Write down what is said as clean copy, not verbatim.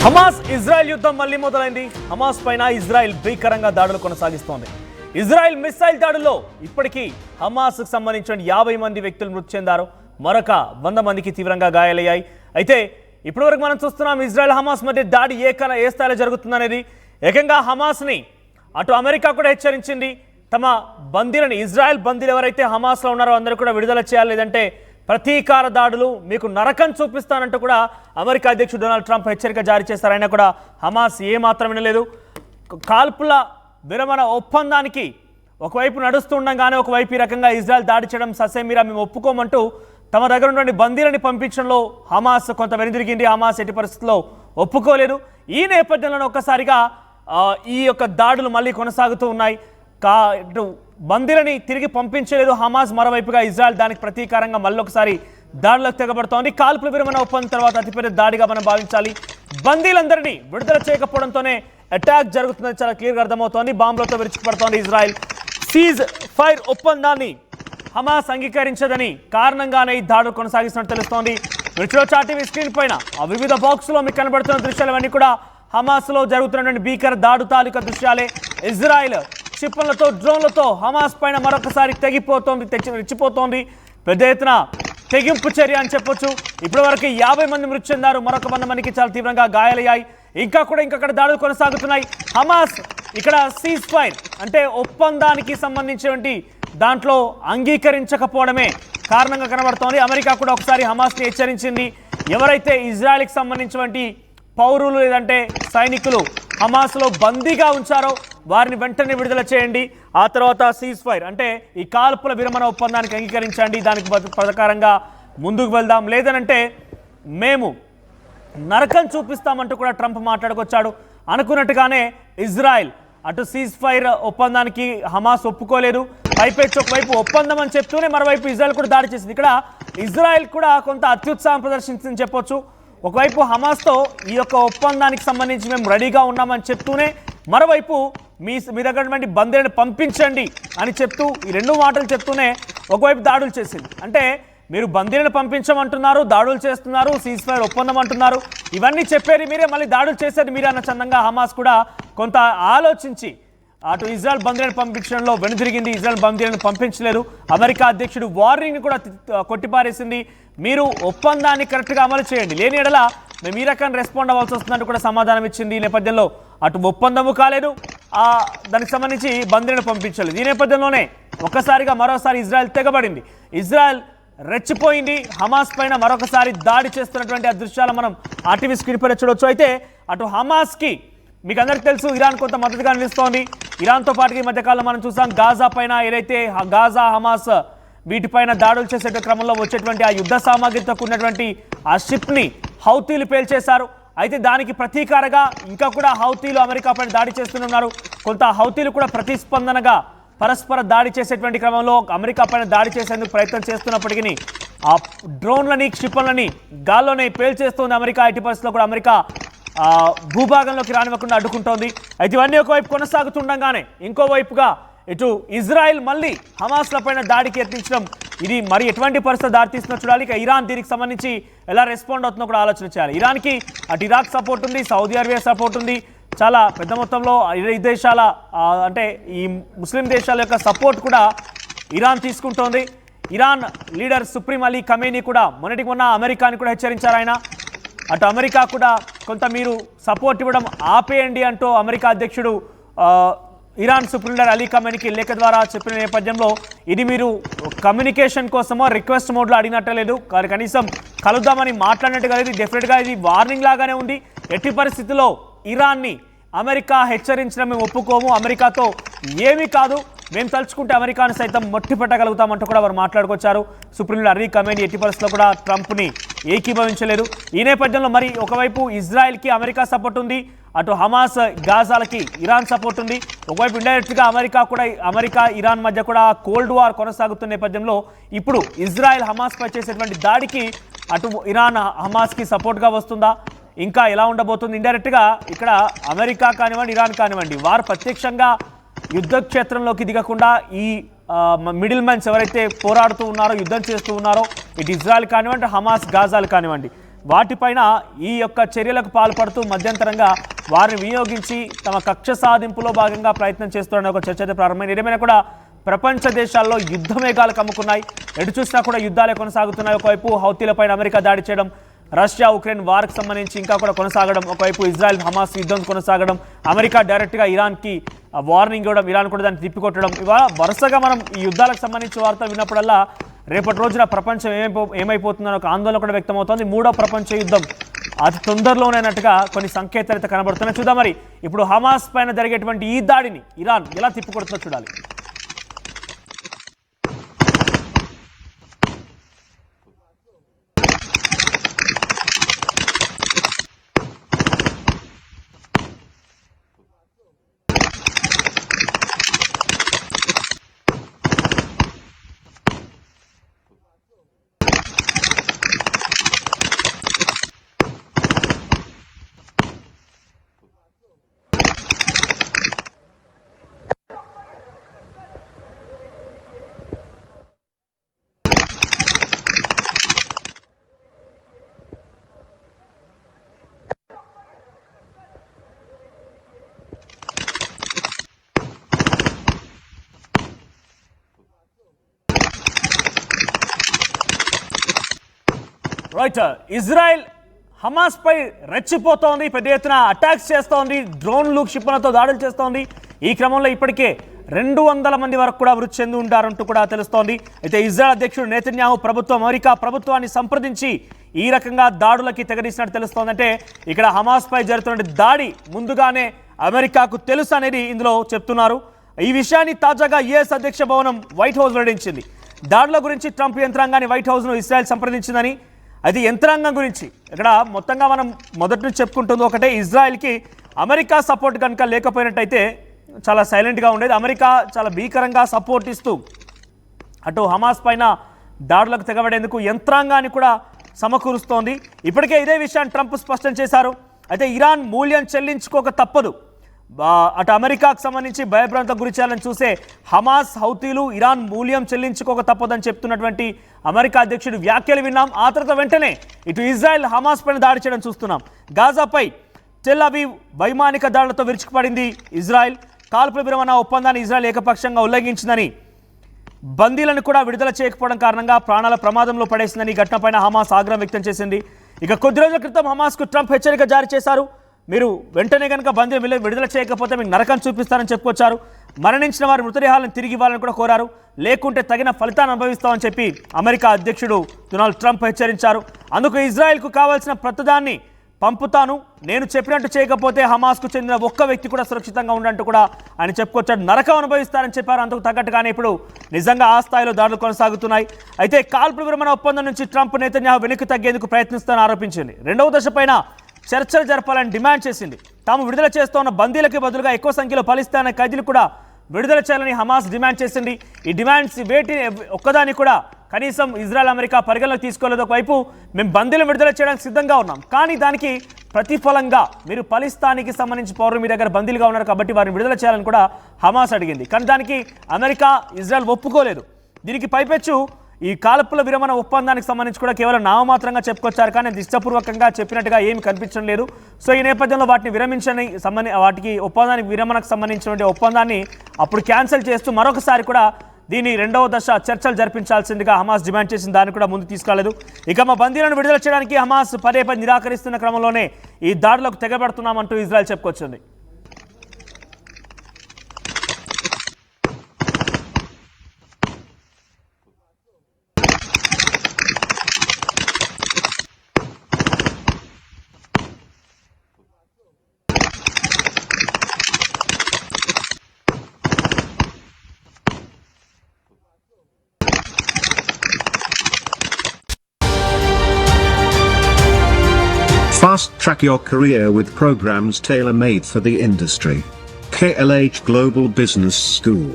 Hamas Israel యుద్ధం మళ్ళీ మొదలైంది. హమాస్ పైన ఇజ్రాయెల్ భీకరంగా దాడులు కొనసాగిస్తోంది. ఇజ్రాయెల్ మిసైల్ దాడుల్లో ఇప్పటికీ హమాస్కు సంబంధించిన 50 మంది వ్యక్తులు మృతి చెందారు. మరొక 100 మందికి తీవ్రంగా గాయాలయ్యాయి. అయితే ఇప్పటివరకు మనం చూస్తున్నాం ఇజ్రాయెల్ హమాస్ మధ్య దాడి ఏ స్థాయిలో జరుగుతుందనేది. ఏకంగా హమాస్ని అటు అమెరికా కూడా హెచ్చరించింది. తమ బందీలని ఇజ్రాయెల్ బందీలు ఎవరైతే హమాస్లో ఉన్నారో అందరూ కూడా విడుదల చేయాలి, లేదంటే ప్రతీకార దాడులు మీకు నరకం చూపిస్తానంటూ కూడా అమెరికా అధ్యక్షుడు డొనాల్డ్ ట్రంప్ హెచ్చరిక జారీ చేశారు. అయినా కూడా హమాస్ ఏమాత్రం వినలేదు. కాల్పుల విరమణ ఒప్పందానికి ఒకవైపు నడుస్తుండగానే ఒకవైపు ఈ రకంగా ఇజ్రాయెల్ దాడి చేయడం ససేమిరా మేము ఒప్పుకోమంటూ తమ దగ్గర ఉన్నటువంటి బందీలని పంపించడంలో హమాస్ కొంత వెనుదిరిగింది. హమాస్ ఎట్టి పరిస్థితుల్లో ఒప్పుకోలేదు. ఈ నేపథ్యంలో ఒక్కసారిగా ఈ యొక్క దాడులు మళ్ళీ కొనసాగుతూ ఉన్నాయి. బందీలని తిరిగి పంపించలేదు హమాస్. మరోవైపుగా ఇజ్రాయెల్ దానికి ప్రతీకారంగా మళ్ళొకసారి దాడులకు తెగబడుతోంది. కాల్పుల విరమణ ఒప్పందం తర్వాత అతిపెద్ద దాడిగా మనం భావించాలి. బందీలందరినీ విడుదల చేయకపోవడంతోనే అటాక్ జరుగుతుందని చాలా క్లియర్గా అర్థమవుతోంది. బాంబులతో విరుచుకుపడుతోంది ఇజ్రాయెల్. సీజ్ ఫైర్ ఒప్పందాన్ని హమాస్ అంగీకరించదని కారణంగానే ఈ దాడులు కొనసాగిస్తున్నట్టు తెలుస్తోంది. మీరు చూడొచ్చు టీవీ స్క్రీన్ పైన ఆ వివిధ బాక్సులో మీకు కనబడుతున్న దృశ్యాలవన్నీ కూడా హమాస్లో జరుగుతున్నటువంటి భీకర దాడు తాలూకా దృశ్యాలే. ఇజ్రాయెల్ క్షిపణులతో డ్రోన్లతో హమాస్ పైన మరొకసారి రెచ్చిపోతోంది. పెద్ద ఎత్తున తెగింపు చర్య అని చెప్పొచ్చు. ఇప్పటివరకు 50 మంది మృతి చెందారు. మరొక 100 మందికి చాలా తీవ్రంగా గాయాలయ్యాయి. ఇంకక్కడ దాడులు కొనసాగుతున్నాయి. హమాస్ ఇక్కడ సీజ్ ఫైర్ అంటే ఒప్పందానికి సంబంధించినటువంటి దాంట్లో అంగీకరించకపోవడమే కారణంగా కనబడుతోంది. అమెరికా కూడా ఒకసారి హమాస్ని హెచ్చరించింది. ఎవరైతే ఇజ్రాయెల్కి సంబంధించినటువంటి పౌరులు లేదంటే సైనికులు హమాస్లో బందీగా ఉంచారో వారిని వెంటనే విడుదల చేయండి. ఆ తర్వాత సీజ్ ఫైర్ అంటే ఈ కాల్పుల విరమణ ఒప్పందానికి అంగీకరించండి, దానికి ప్రకారంగా ముందుకు వెళ్దాం, లేదనంటే మేము నరకం చూపిస్తామంటూ కూడా ట్రంప్ మాట్లాడుకొచ్చాడు. అనుకున్నట్టుగానే ఇజ్రాయెల్ అటు సీజ్ ఫైర్ ఒప్పందానికి హమాస్ ఒప్పుకోలేదు. పైపెచ్చు ఒకవైపు ఒప్పందం అని చెప్తూనే మరోవైపు ఇజ్రాయెల్ కూడా దాడి చేసింది. ఇక్కడ ఇజ్రాయెల్ కూడా కొంత అత్యుత్సాహం ప్రదర్శించిందని చెప్పొచ్చు. ఒకవైపు హమాస్తో ఈ యొక్క ఒప్పందానికి సంబంధించి మేము రెడీగా ఉన్నామని చెప్తూనే మరోవైపు మీ దగ్గర బందీలను పంపించండి అని చెప్తూ ఈ 2 మాటలు చెప్తూనే ఒకవైపు దాడులు చేసింది. అంటే మీరు బందీలను పంపించమంటున్నారు, దాడులు చేస్తున్నారు, సీజ్ ఫైర్ ఒప్పందం అంటున్నారు, ఇవన్నీ చెప్పేది మీరే, మళ్ళీ దాడులు చేసేది మీరే అన్న చందంగా హమాస్ కూడా కొంత ఆలోచించి అటు ఇజ్రాయెల్ బందీలను పంపించడంలో వెనుదిరిగింది. ఇజ్రాయెల్ బందీలను పంపించలేదు. అమెరికా అధ్యక్షుడు వార్నింగ్ని కూడా కొట్టిపారేసింది. మీరు ఒప్పందాన్ని కరెక్ట్గా అమలు చేయండి, లేని ఎడల మేము ఈ రకంగా రెస్పాండ్ అవ్వాల్సి వస్తుందంటూ కూడా సమాధానం ఇచ్చింది. ఈ నేపథ్యంలో అటు ఒప్పందము కాలేదు, దానికి సంబంధించి బందీలను పంపించలేదు. ఈ నేపథ్యంలోనే ఒక్కసారిగా మరోసారి ఇజ్రాయెల్ తెగబడింది. ఇజ్రాయెల్ రెచ్చిపోయింది. హమాస్ పైన మరొకసారి దాడి చేస్తున్నటువంటి ఆ దృశ్యాలు మనం ఆర్టీవీ స్క్రీన్ పైన చూడొచ్చు. అయితే అటు హమాస్కి మీకు అందరికీ తెలుసు ఇరాన్ కొంత మద్దతుగా నిలుస్తోంది. ఇరాన్తో పాటుగా ఈ మధ్యకాలంలో మనం చూసాం గాజా పైన ఏదైతే గాజా హమాస్ వీటిపైన దాడులు చేసే క్రమంలో వచ్చేటువంటి ఆ యుద్ధ సామాగ్రితో కూడినటువంటి ఆ షిప్ని హౌతీలు పేల్చేశారు. అయితే దానికి ప్రతీకారగా ఇంకా కూడా హౌతీలు అమెరికా పైన దాడి చేస్తున్నారు. కొంత హౌతీలు కూడా ప్రతిస్పందనగా పరస్పర దాడి చేసేటువంటి క్రమంలో అమెరికా పైన దాడి చేసేందుకు ప్రయత్నం చేస్తున్నప్పటికీ ఆ డ్రోన్లని క్షిపణులని గాల్లోనే పేల్చేస్తుంది అమెరికా. ఎట్టి పరిస్థితుల్లో కూడా అమెరికా భూభాగంలోకి రానివ్వకుండా అడ్డుకుంటోంది. అయితే ఇవన్నీ ఒకవైపు కొనసాగుతుండగానే ఇంకోవైపుగా ఇటు ఇజ్రాయెల్ మళ్ళీ హమాస్ల పైన దాడికి యత్నించడం, ఇది మరి ఎటువంటి పరిస్థితి దారితీస్తుందో చూడాలి. ఇక ఇరాన్ దీనికి సంబంధించి ఎలా రెస్పాండ్ అవుతుందో కూడా ఆలోచన చేయాలి. ఇరాన్కి అటు ఇరాక్ సపోర్ట్ ఉంది, సౌదీ అరేబియా సపోర్ట్ ఉంది, చాలా పెద్ద మొత్తంలో ఈ దేశాల అంటే ఈ ముస్లిం దేశాల యొక్క సపోర్ట్ కూడా ఇరాన్ తీసుకుంటోంది. Iran leader supreme Ali Khamenei కూడా మొన్న అమెరికాని కూడా హెచ్చరించారు. ఆయన అటు అమెరికా కూడా కొంత మీరు సపోర్ట్ ఇవ్వడం ఆపేయండి అంటూ అమెరికా అధ్యక్షుడు ఇరాన్ సుప్రీం లీడర్ అలీ ఖమేనీకి లేఖ ద్వారా చెప్పిన నేపథ్యంలో ఇది మీరు కమ్యూనికేషన్ కోసమో రిక్వెస్ట్ మోడ్లో అడిగినట్టలేదు, కనీసం కలుద్దామని మాట్లాడినట్టుగా లేదు. డెఫినెట్గా ఇది వార్నింగ్ లాగానే ఉంది. ఎట్టి పరిస్థితుల్లో ఇరాన్ని అమెరికా హెచ్చరించడం మేము ఒప్పుకోము, అమెరికాతో ఏమీ కాదు, మేము తలుచుకుంటే అమెరికాను సైతం మొట్టి పెట్టగలుగుతామంటూ కూడా వారు మాట్లాడుకొచ్చారు. సుప్రీం లీడర్ అలీ ఖమేనీ ఎట్టి పరిస్థితుల్లో కూడా ట్రంప్ని ఏకీభవించలేదు. ఈ నేపథ్యంలో మరి ఒకవైపు ఇజ్రాయెల్కి అమెరికా సపోర్ట్ ఉంది, అటు హమాస్ గాజాలకి ఇరాన్ సపోర్ట్ ఉంది. ఒకవైపు ఇండైరెక్ట్గా అమెరికా ఇరాన్ మధ్య కూడా కోల్డ్ వార్ కొనసాగుతున్న నేపథ్యంలో ఇప్పుడు ఇజ్రాయెల్ హమాస్పై చేసేటువంటి దాడికి అటు ఇరాన్ హమాస్కి సపోర్ట్గా వస్తుందా, ఇంకా ఎలా ఉండబోతుంది? ఇండైరెక్ట్గా ఇక్కడ అమెరికా కానివ్వండి, ఇరాన్ కానివ్వండి, వారు ప్రత్యక్షంగా యుద్ధ క్షేత్రంలోకి దిగకుండా ఈ మిడిల్ మ్యాన్స్ ఎవరైతే పోరాడుతూ ఉన్నారో, యుద్ధం చేస్తూ ఉన్నారో, ఇటు ఇజ్రాయెల్ కానివ్వండి, హమాస్ గాజాలు కానివ్వండి, వాటిపైన ఈ యొక్క చర్యలకు పాల్పడుతూ మధ్యంతరంగా వారిని వినియోగించి తమ కక్ష సాధింపులో భాగంగా ప్రయత్నం చేస్తున్న ఒక చర్చ అయితే ప్రారంభమైంది. ఏదేమైనా కూడా ప్రపంచ దేశాల్లో యుద్ధ మేఘాలు కమ్ముకున్నాయి. ఎటు చూసినా కూడా యుద్ధాలే కొనసాగుతున్నాయి. ఒకవైపు హౌతీలపైన అమెరికా దాడి చేయడం, రష్యా ఉక్రెయిన్ వార్కి సంబంధించి ఇంకా కూడా కొనసాగడం, ఒకవైపు ఇజ్రాయెల్ హమాస్ యుద్ధం కొనసాగడం, అమెరికా డైరెక్ట్గా ఇరాన్కి వార్నింగ్ ఇవ్వడం, ఇరాన్ కూడా దాన్ని తిప్పికొట్టడం, ఇవాళ వరుసగా మనం ఈ యుద్ధాలకు సంబంధించి వార్తలు విన్నప్పుడల్లా రేపటి రోజున ప్రపంచం ఏమైపోతుందని ఒక ఆందోళన కూడా వ్యక్తమవుతోంది. మూడో ప్రపంచ యుద్ధం అతి తొందరలోనైనట్టుగా కొన్ని సంకేతాలు అయితే కనబడుతున్నాయి. చూద్దాం మరి ఇప్పుడు హమాస్ పైన జరిగేటువంటి ఈ దాడిని ఇరాన్ ఎలా తిప్పికొడుతుందో చూడాలి. రైట్, ఇజ్రాయెల్ హమాస్ పై రెచ్చిపోతోంది, పెద్ద ఎత్తున అటాక్స్ చేస్తోంది, డ్రోన్లు క్షిపణులతో దాడులు చేస్తోంది. ఈ క్రమంలో ఇప్పటికే 200 మంది వరకు కూడా మృతి చెంది ఉంటారంటూ కూడా తెలుస్తోంది. అయితే ఇజ్రాయెల్ అధ్యక్షుడు నెతన్యాహు ప్రభుత్వం అమెరికా ప్రభుత్వాన్ని సంప్రదించి ఈ రకంగా దాడులకి తెగదీసినట్టు తెలుస్తోంది. అంటే ఇక్కడ హమాస్ పై జరుగుతున్న దాడి ముందుగానే అమెరికాకు తెలుసు అనేది ఇందులో చెప్తున్నారు. ఈ విషయాన్ని తాజాగా యుఎస్ అధ్యక్ష భవనం వైట్ హౌస్ వెల్లడించింది. దాడుల గురించి ట్రంప్ యంత్రాంగాన్ని వైట్ హౌస్ను ఇజ్రాయెల్ సంప్రదించిందని. అది యంత్రాంగం గురించి ఇక్కడ మొత్తంగా మనం మొదటి నుంచి చెప్పుకుంటుంది ఒకటే, ఇజ్రాయెల్కి అమెరికా సపోర్ట్ కనుక లేకపోయినట్టయితే చాలా సైలెంట్గా ఉండేది. అమెరికా చాలా భీకరంగా సపోర్ట్ ఇస్తూ అటు హమాస్ పైన దాడులకు తెగబడేందుకు యంత్రాంగాన్ని కూడా సమకూరుస్తోంది. ఇప్పటికే ఇదే విషయాన్ని ట్రంప్ స్పష్టం చేశారు. అయితే ఇరాన్ మూల్యం చెల్లించుకోక తప్పదు. అటు అమెరికాకు సంబంధించి భయభ్రాంతకు గురి చేయాలని చూసే హమాస్ హౌతీలు ఇరాన్ మూల్యం చెల్లించుకోక తప్పదని చెప్తున్నటువంటి అమెరికా అధ్యక్షుడు వ్యాఖ్యలు విన్నాం. ఆ తర్వాత వెంటనే ఇటు ఇజ్రాయెల్ హమాస్ పైన దాడి చేయడం చూస్తున్నాం. గాజాపై టెల్ అవీవ్ వైమానిక దాడులతో విరుచుకుపడింది ఇజ్రాయెల్. కాల్పుల విరమణ ఒప్పందాన్ని ఇజ్రాయెల్ ఏకపక్షంగా ఉల్లంఘించిందని, బందీలను కూడా విడుదల చేయకపోవడం కారణంగా ప్రాణాల ప్రమాదంలో పడేసిందని ఈ ఘటనపైన హమాస్ ఆగ్రహం వ్యక్తం చేసింది. ఇక కొద్ది రోజుల క్రితం హమాస్కు ట్రంప్ హెచ్చరిక జారీ చేశారు. మీరు వెంటనే కనుక బందీలు విడుదల చేయకపోతే మీకు నరకం చూపిస్తారని చెప్పుకొచ్చారు. మరణించిన వారి మృతదేహాలను తిరిగి ఇవ్వాలని కూడా కోరారు. లేకుంటే తగిన ఫలితాన్ని అనుభవిస్తామని చెప్పి అమెరికా అధ్యక్షుడు డొనాల్డ్ ట్రంప్ హెచ్చరించారు. అందుకు ఇజ్రాయెల్కు కావాల్సిన ప్రతిదాన్ని పంపుతాను, నేను చెప్పినట్టు చేయకపోతే హమాస్కు చెందిన ఒక్క వ్యక్తి కూడా సురక్షితంగా ఉండంటూ కూడా ఆయన చెప్పుకొచ్చాడు. నరకం అనుభవిస్తారని చెప్పారు. అందుకు తగ్గట్టుగానే ఇప్పుడు నిజంగా ఆ స్థాయిలో దాడులు కొనసాగుతున్నాయి. అయితే కాల్పుల విరమణ ఒప్పందం నుంచి ట్రంప్ నెతన్యాహు వెనక్కి తగ్గేందుకు ప్రయత్నిస్తారని ఆరోపించింది. రెండవ దశ పైన చర్చలు జరపాలని డిమాండ్ చేసింది. తాము విడుదల చేస్తున్న బందీలకి బదులుగా ఎక్కువ సంఖ్యలో పాలస్తీనా ఖైదీలు కూడా విడుదల చేయాలని హమాస్ డిమాండ్ చేసింది. ఈ డిమాండ్స్ వేటి ఒక్కదాన్ని కూడా కనీసం ఇజ్రాయెల్ అమెరికా పరిగణలోకి తీసుకోలేదు. ఒకవైపు మేము బందీలను విడుదల చేయడానికి సిద్ధంగా ఉన్నాం, కానీ దానికి ప్రతిఫలంగా మీరు పాలస్తీనాకి సంబంధించి పౌరులు మీ దగ్గర బందీలుగా ఉన్నారు కాబట్టి వారిని విడుదల చేయాలని కూడా హమాస్ అడిగింది. కానీ దానికి అమెరికా ఇజ్రాయెల్ ఒప్పుకోలేదు. దీనికి పైపెచ్చు ఈ కాల్పుల విరమణ ఒప్పందానికి సంబంధించి కూడా కేవలం నామమాత్రంగా చెప్పుకొచ్చారు, కానీ అది ఇష్టపూర్వకంగా చెప్పినట్టుగా ఏమి కనిపించడం లేదు. సో ఈ నేపథ్యంలో వాటిని విరమించని వాటికి ఒప్పందానికి విరమణకు సంబంధించినటువంటి ఒప్పందాన్ని అప్పుడు క్యాన్సిల్ చేస్తూ మరొకసారి కూడా దీని రెండవ దశ చర్చలు జరిపించాల్సిందిగా హమాస్ డిమాండ్ చేసిన దాన్ని కూడా ముందు తీసుకురాలేదు. ఇక మా బందీలను విడుదల చేయడానికి హమాస్ పదే నిరాకరిస్తున్న క్రమంలోనే ఈ దాడులకు తెగబడుతున్నామంటూ ఇజ్రాయెల్ చెప్పుకొచ్చింది. Fast track your career with programs tailor-made for the industry. KLH Global Business School.